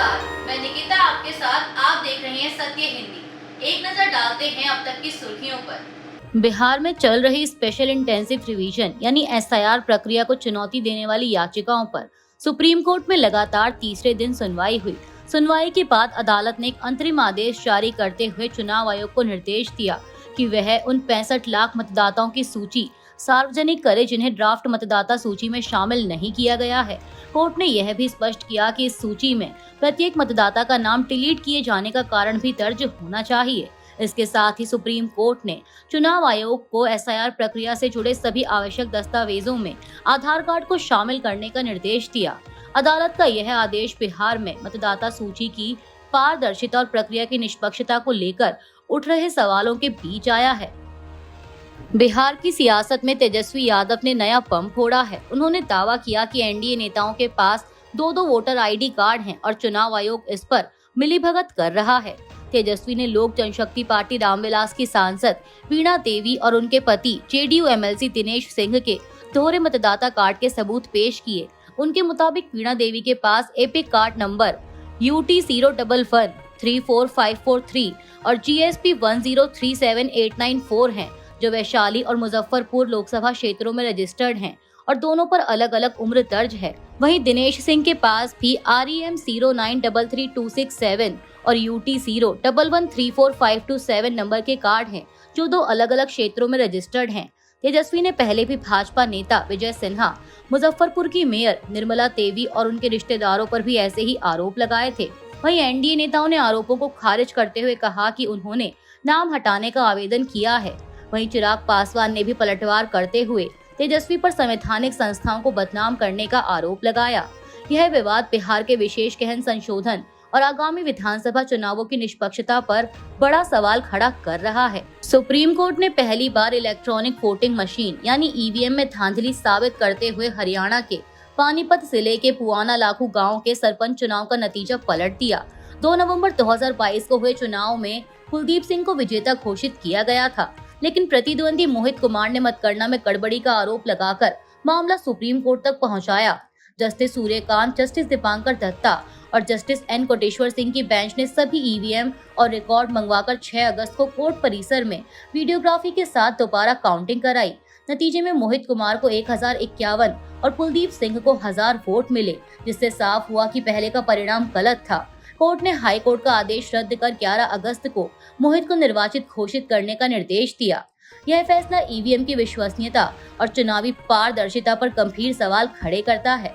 नमस्कार, मैं निकिता आपके साथ। आप देख रहे हैं सत्य हिंदी। एक नजर डालते हैं अब तक की सुर्खियों पर। बिहार में चल रही स्पेशल इंटेंसिव रिवीजन यानी एसआईआर प्रक्रिया को चुनौती देने वाली याचिकाओं पर सुप्रीम कोर्ट में लगातार तीसरे दिन सुनवाई हुई। सुनवाई के बाद अदालत ने एक अंतरिम आदेश जारी करते हुए चुनाव आयोग को निर्देश दिया कि वह उन 65 लाख मतदाताओं की सूची सार्वजनिक करे जिन्हें ड्राफ्ट मतदाता सूची में शामिल नहीं किया गया है। कोर्ट ने यह भी स्पष्ट किया कि इस सूची में प्रत्येक मतदाता का नाम डिलीट किए जाने का कारण भी दर्ज होना चाहिए। इसके साथ ही सुप्रीम कोर्ट ने चुनाव आयोग को एसआईआर प्रक्रिया से जुड़े सभी आवश्यक दस्तावेजों में आधार कार्ड को शामिल करने का निर्देश दिया। अदालत का यह आदेश बिहार में मतदाता सूची की पारदर्शिता और प्रक्रिया की निष्पक्षता को लेकर उठ रहे सवालों के बीच आया है। बिहार की सियासत में तेजस्वी यादव ने नया पंप फोड़ा है। उन्होंने दावा किया कि एनडीए नेताओं के पास दो वोटर आईडी कार्ड हैं और चुनाव आयोग इस पर मिलीभगत कर रहा है। तेजस्वी ने लोक जनशक्ति पार्टी रामविलास की सांसद वीणा देवी और उनके पति जेडीयू एमएलसी दिनेश सिंह के दोहरे मतदाता कार्ड के सबूत पेश किए। उनके मुताबिक वीणा देवी के पास एपिक कार्ड नंबर UT01134543 और GSP 1037894 हैं, जो वैशाली और मुजफ्फरपुर लोकसभा क्षेत्रों में रजिस्टर्ड हैं और दोनों पर अलग अलग उम्र दर्ज है। वहीं दिनेश सिंह के पास भी REM 09333267 और UT 01134527 नंबर के कार्ड हैं, जो दो अलग अलग क्षेत्रों में रजिस्टर्ड हैं। तेजस्वी ने पहले भी भाजपा नेता विजय सिन्हा, मुजफ्फरपुर की मेयर निर्मला देवी और उनके रिश्तेदारों पर भी ऐसे ही आरोप लगाए थे। वहीं एनडीए नेताओं ने आरोपों को खारिज करते हुए कहा कि उन्होंने नाम हटाने का आवेदन किया है। वहीं चिराग पासवान ने भी पलटवार करते हुए तेजस्वी पर संवैधानिक संस्थाओं को बदनाम करने का आरोप लगाया। यह विवाद बिहार के विशेष गहन संशोधन और आगामी विधानसभा चुनावों की निष्पक्षता पर बड़ा सवाल खड़ा कर रहा है। सुप्रीम कोर्ट ने पहली बार इलेक्ट्रॉनिक वोटिंग मशीन यानी ईवीएम में धांधली साबित करते हुए हरियाणा के पानीपत जिले के पुआना लाखू गाँव के सरपंच चुनाव का नतीजा पलट दिया। 2 नवंबर 2022 को हुए चुनाव में कुलदीप सिंह को विजेता घोषित किया गया था, लेकिन प्रतिद्वंदी मोहित कुमार ने मतगणना में गड़बड़ी का आरोप लगाकर मामला सुप्रीम कोर्ट तक पहुंचाया। जस्टिस सूर्यकांत, जस्टिस दीपांकर दत्ता और जस्टिस एन कोटेश्वर सिंह की बेंच ने सभी ईवीएम और रिकॉर्ड मंगवाकर 6 अगस्त को कोर्ट परिसर में वीडियोग्राफी के साथ दोबारा काउंटिंग कराई। नतीजे में मोहित कुमार को 1051 और कुलदीप सिंह को 1000 वोट मिले, जिससे साफ हुआ कि पहले का परिणाम गलत था। कोर्ट ने हाई कोर्ट का आदेश रद्द कर 11 अगस्त को मोहित को निर्वाचित घोषित करने का निर्देश दिया। यह फैसला ईवीएम की विश्वसनीयता और चुनावी पारदर्शिता पर गंभीर सवाल खड़े करता है।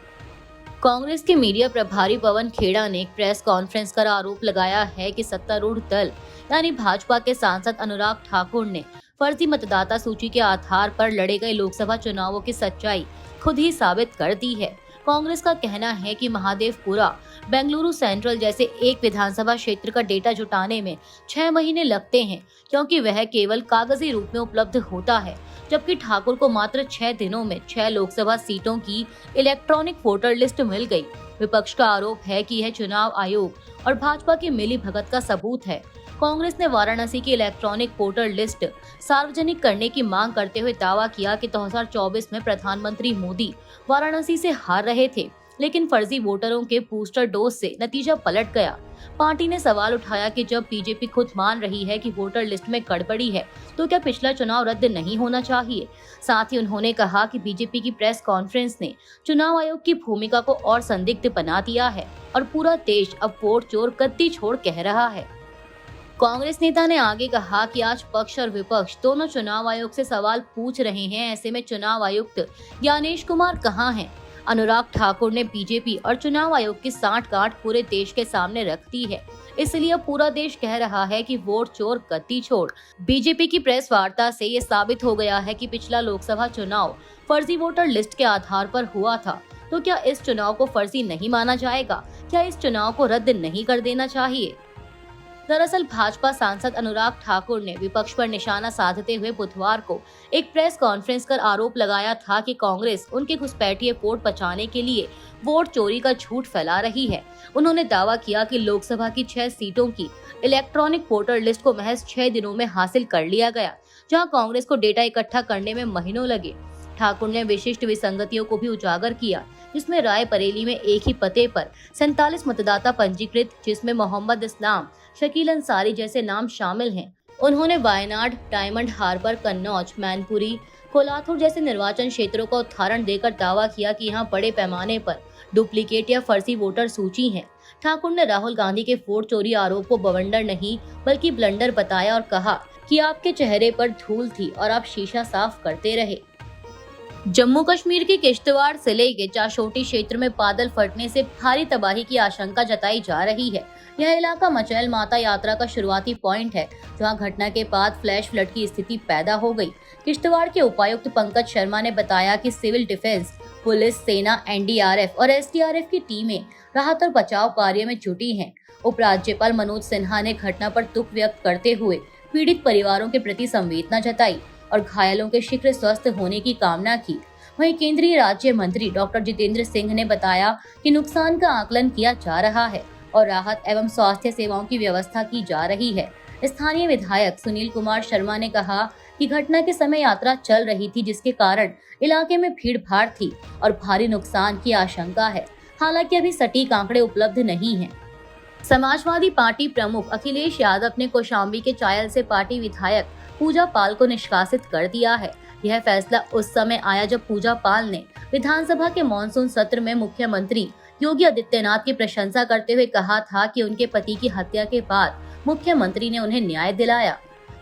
कांग्रेस के मीडिया प्रभारी पवन खेड़ा ने एक प्रेस कॉन्फ्रेंस कर आरोप लगाया है कि सत्तारूढ़ दल यानी भाजपा के सांसद अनुराग ठाकुर ने फर्जी मतदाता सूची के आधार पर लड़े गए लोकसभा चुनावों की सच्चाई खुद ही साबित कर दी है। कांग्रेस का कहना है कि महादेवपुरा, बेंगलुरु सेंट्रल जैसे एक विधानसभा क्षेत्र का डेटा जुटाने में 6 महीने लगते हैं, क्योंकि वह केवल कागजी रूप में उपलब्ध होता है, जबकि ठाकुर को मात्र 6 दिनों में 6 लोकसभा सीटों की इलेक्ट्रॉनिक वोटर लिस्ट मिल गई। विपक्ष का आरोप है कि यह चुनाव आयोग और भाजपा की मिलीभगत का सबूत है। कांग्रेस ने वाराणसी की इलेक्ट्रॉनिक वोटर लिस्ट सार्वजनिक करने की मांग करते हुए दावा किया कि 2024 में प्रधानमंत्री मोदी वाराणसी से हार रहे थे, लेकिन फर्जी वोटरों के बूस्टर डोज से नतीजा पलट गया। पार्टी ने सवाल उठाया कि जब बीजेपी खुद मान रही है कि वोटर लिस्ट में गड़बड़ी है, तो क्या पिछला चुनाव रद्द नहीं होना चाहिए। साथ ही उन्होंने कहा कि बीजेपी की प्रेस कॉन्फ्रेंस ने चुनाव आयोग की भूमिका को और संदिग्ध बना दिया है और पूरा देश अब वोट चोर गद्दी छोड़ कह रहा है। कांग्रेस नेता ने आगे कहा कि आज पक्ष और विपक्ष दोनों चुनाव आयोग से सवाल पूछ रहे हैं। ऐसे में चुनाव आयुक्त ज्ञानेश कुमार कहां हैं? अनुराग ठाकुर ने बीजेपी और चुनाव आयोग की सांठगांठ पूरे देश के सामने रख दी है, इसलिए अब पूरा देश कह रहा है कि वोट चोर गद्दी छोड़। बीजेपी की प्रेस वार्ता से ये साबित हो गया है कि पिछला लोकसभा चुनाव फर्जी वोटर लिस्ट के आधार पर हुआ था, तो क्या इस चुनाव को फर्जी नहीं माना जाएगा? क्या इस चुनाव को रद्द नहीं कर देना चाहिए? दरअसल भाजपा सांसद अनुराग ठाकुर ने विपक्ष पर निशाना साधते हुए बुधवार को एक प्रेस कॉन्फ्रेंस कर आरोप लगाया था कि कांग्रेस उनके घुसपैठिए वोट बचाने के लिए वोट चोरी का झूठ फैला रही है। उन्होंने दावा किया कि लोकसभा की 6 सीटों की इलेक्ट्रॉनिक वोटर लिस्ट को महज 6 दिनों में हासिल कर लिया गया, जहां कांग्रेस को डेटा इकट्ठा करने में महीनों लगे। ठाकुर ने विशिष्ट विसंगतियों को भी उजागर किया। जिसमें रायबरेली में एक ही पते पर 47 मतदाता पंजीकृत, जिसमें मोहम्मद इस्लाम, शकील अंसारी जैसे नाम शामिल हैं। उन्होंने वायनाड, डायमंड हार्बर, कन्नौज, मैनपुरी, कोलाथुर जैसे निर्वाचन क्षेत्रों का उदाहरण देकर दावा किया कि यहाँ बड़े पैमाने पर डुप्लीकेट या फर्जी वोटर सूची है। ठाकुर ने राहुल गांधी के वोट चोरी आरोप को बवंडर नहीं बल्कि ब्लंडर बताया और कहा कि आपके चेहरे पर धूल थी और आप शीशा साफ करते रहे। जम्मू कश्मीर के किश्तवाड़ जिले के चाशोटी क्षेत्र में बादल फटने से भारी तबाही की आशंका जताई जा रही है। यह इलाका मचैल माता यात्रा का शुरुआती पॉइंट है, जहां घटना के बाद फ्लैश फ्लड की स्थिति पैदा हो गई। किश्तवाड़ के उपायुक्त पंकज शर्मा ने बताया कि सिविल डिफेंस, पुलिस, सेना, एनडीआरएफ और एसडीआरएफ की टीमें राहत और बचाव कार्य में जुटी हैं। उपराज्यपाल मनोज सिन्हा ने घटना पर दुख व्यक्त करते हुए पीड़ित परिवारों के प्रति संवेदना जताई और घायलों के शीघ्र स्वस्थ होने की कामना की। वहीं केंद्रीय राज्य मंत्री डॉक्टर जितेंद्र सिंह ने बताया कि नुकसान का आकलन किया जा रहा है और राहत एवं स्वास्थ्य सेवाओं की व्यवस्था की जा रही है। स्थानीय विधायक सुनील कुमार शर्मा ने कहा कि घटना के समय यात्रा चल रही थी, जिसके कारण इलाके में भीड़ भाड़ थी और भारी नुकसान की आशंका है। हालांकि अभी सटीक आंकड़े उपलब्ध नहीं हैं। समाजवादी पार्टी प्रमुख अखिलेश यादव ने कौशाम्बी के चायल से पार्टी विधायक पूजा पाल को निष्कासित कर दिया है। यह फैसला उस समय आया जब पूजा पाल ने विधानसभा के मानसून सत्र में मुख्यमंत्री योगी आदित्यनाथ की प्रशंसा करते हुए कहा था कि उनके पति की हत्या के बाद मुख्यमंत्री ने उन्हें न्याय दिलाया।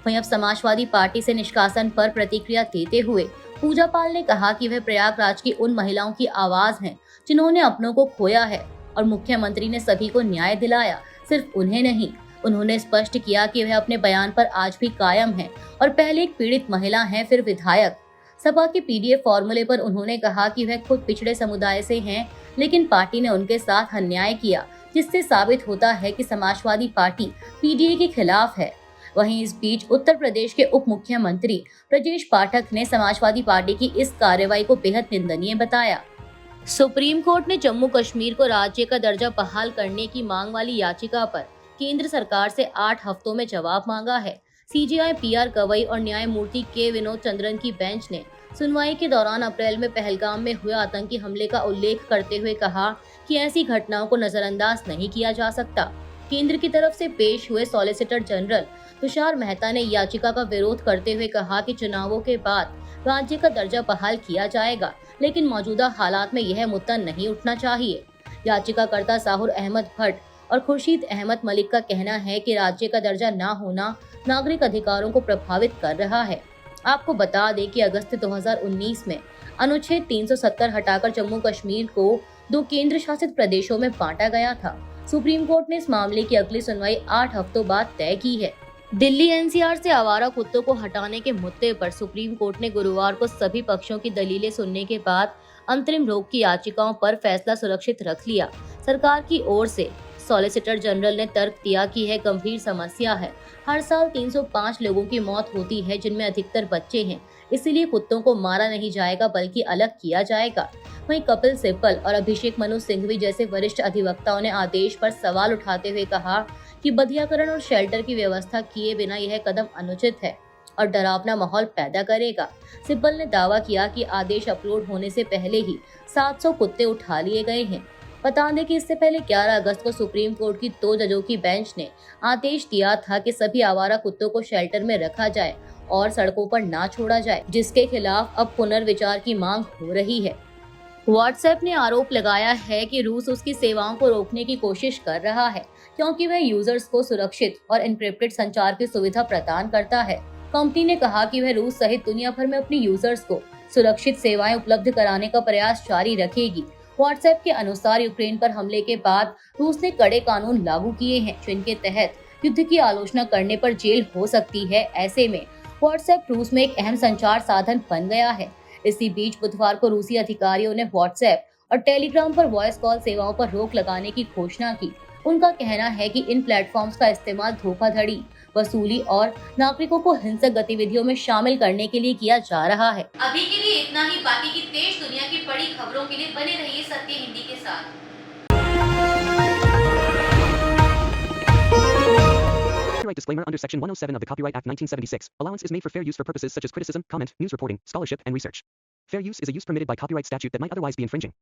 वहीं अब समाजवादी पार्टी से निष्कासन पर प्रतिक्रिया देते हुए पूजा पाल ने कहा कि वह प्रयागराज की उन महिलाओं की आवाज हैं जिन्होंने अपनों को खोया है और मुख्यमंत्री ने सभी को न्याय दिलाया, सिर्फ उन्हें नहीं। उन्होंने स्पष्ट किया कि वह अपने बयान पर आज भी कायम हैं और पहले एक पीड़ित महिला हैं, फिर विधायक। सपा के पीडीए फॉर्मूले पर उन्होंने कहा कि वह खुद पिछड़े समुदाय से हैं, लेकिन पार्टी ने उनके साथ अन्याय किया, जिससे साबित होता है कि समाजवादी पार्टी पीडीए के खिलाफ है। वहीं इस बीच उत्तर प्रदेश के उप मुख्यमंत्री ब्रजेश पाठक ने समाजवादी पार्टी की इस कार्रवाई को बेहद निंदनीय बताया। सुप्रीम कोर्ट ने जम्मू कश्मीर को राज्य का दर्जा बहाल करने की मांग वाली याचिका पर केंद्र सरकार से 8 हफ्तों में जवाब मांगा है। सीजेआई पीआर गवई और न्यायमूर्ति के विनोद चंद्रन की बेंच ने सुनवाई के दौरान अप्रैल में पहलगाम में हुए आतंकी हमले का उल्लेख करते हुए कहा कि ऐसी घटनाओं को नजरअंदाज नहीं किया जा सकता। केंद्र की तरफ से पेश हुए सॉलिसिटर जनरल तुषार मेहता ने याचिका का विरोध करते हुए कहा कि चुनावों के बाद राज्य का दर्जा बहाल किया जाएगा, लेकिन मौजूदा हालात में यह मुद्दा नहीं उठना चाहिए। याचिकाकर्ता साहुर अहमद भट्ट और खुर्शीद अहमद मलिक का कहना है कि राज्य का दर्जा न होना नागरिक अधिकारों को प्रभावित कर रहा है। आपको बता दें कि अगस्त 2019 में अनुच्छेद 370 हटाकर जम्मू कश्मीर को 2 केंद्र शासित प्रदेशों में बांटा गया था। सुप्रीम कोर्ट ने इस मामले की अगली सुनवाई 8 हफ्तों बाद तय की है। दिल्ली एनसीआर से आवारा कुत्तों को हटाने के मुद्दे पर सुप्रीम कोर्ट ने गुरुवार को सभी पक्षों की दलीलें सुनने के बाद अंतरिम रोक की याचिकाओं पर फैसला सुरक्षित रख लिया। सरकार की ओर से सॉलिसिटर जनरल ने तर्क दिया कि यह गंभीर समस्या है। हर साल 305 लोगों की मौत होती है, जिनमें अधिकतर बच्चे हैं। इसीलिए कुत्तों को मारा नहीं जाएगा बल्कि अलग किया जाएगा। वहीं कपिल सिब्बल और अभिषेक मनु सिंघवी जैसे वरिष्ठ अधिवक्ताओं ने आदेश पर सवाल उठाते हुए कहा कि बधियाकरण और शेल्टर की व्यवस्था किए बिना यह कदम अनुचित है और डरावना माहौल पैदा करेगा। सिब्बल ने दावा किया कि आदेश अपलोड होने से पहले ही 700 कुत्ते उठा लिए गए हैं। बता दें कि इससे पहले 11 अगस्त को सुप्रीम कोर्ट की 2 जजों की बेंच ने आदेश दिया था कि सभी आवारा कुत्तों को शेल्टर में रखा जाए और सड़कों पर ना छोड़ा जाए, जिसके खिलाफ अब पुनर्विचार की मांग हो रही है। व्हाट्सएप ने आरोप लगाया है कि रूस उसकी सेवाओं को रोकने की कोशिश कर रहा है, क्योंकि वह यूजर्स को सुरक्षित और एन्क्रिप्टेड संचार की सुविधा प्रदान करता है। कंपनी ने कहा कि वह रूस सहित दुनिया भर में अपने यूजर्स को सुरक्षित सेवाएं उपलब्ध कराने का प्रयास जारी रखेगी। व्हाट्सएप के अनुसार यूक्रेन पर हमले के बाद रूस ने कड़े कानून लागू किए हैं, जिनके तहत युद्ध की आलोचना करने पर जेल हो सकती है। ऐसे में व्हाट्सएप रूस में एक अहम संचार साधन बन गया है। इसी बीच बुधवार को रूसी अधिकारियों ने व्हाट्सएप और टेलीग्राम पर वॉइस कॉल सेवाओं पर रोक लगाने की घोषणा की। उनका कहना है कि इन प्लेटफॉर्म्स का इस्तेमाल धोखाधड़ी, वसूली और नागरिकों को हिंसक गतिविधियों में शामिल करने के लिए किया जा रहा है। अभी के लिए इतना ही। बाकी की देश दुनिया की बड़ी खबरों के लिए बने रहिए सत्य हिंदी के साथ। Copyright disclaimer under Section 107 of the Copyright Act 1976. Allowance is made for fair use for purposes such as criticism, comment, news reporting, scholarship, and research. Fair use is a use permitted by copyright statute that might otherwise be infringing.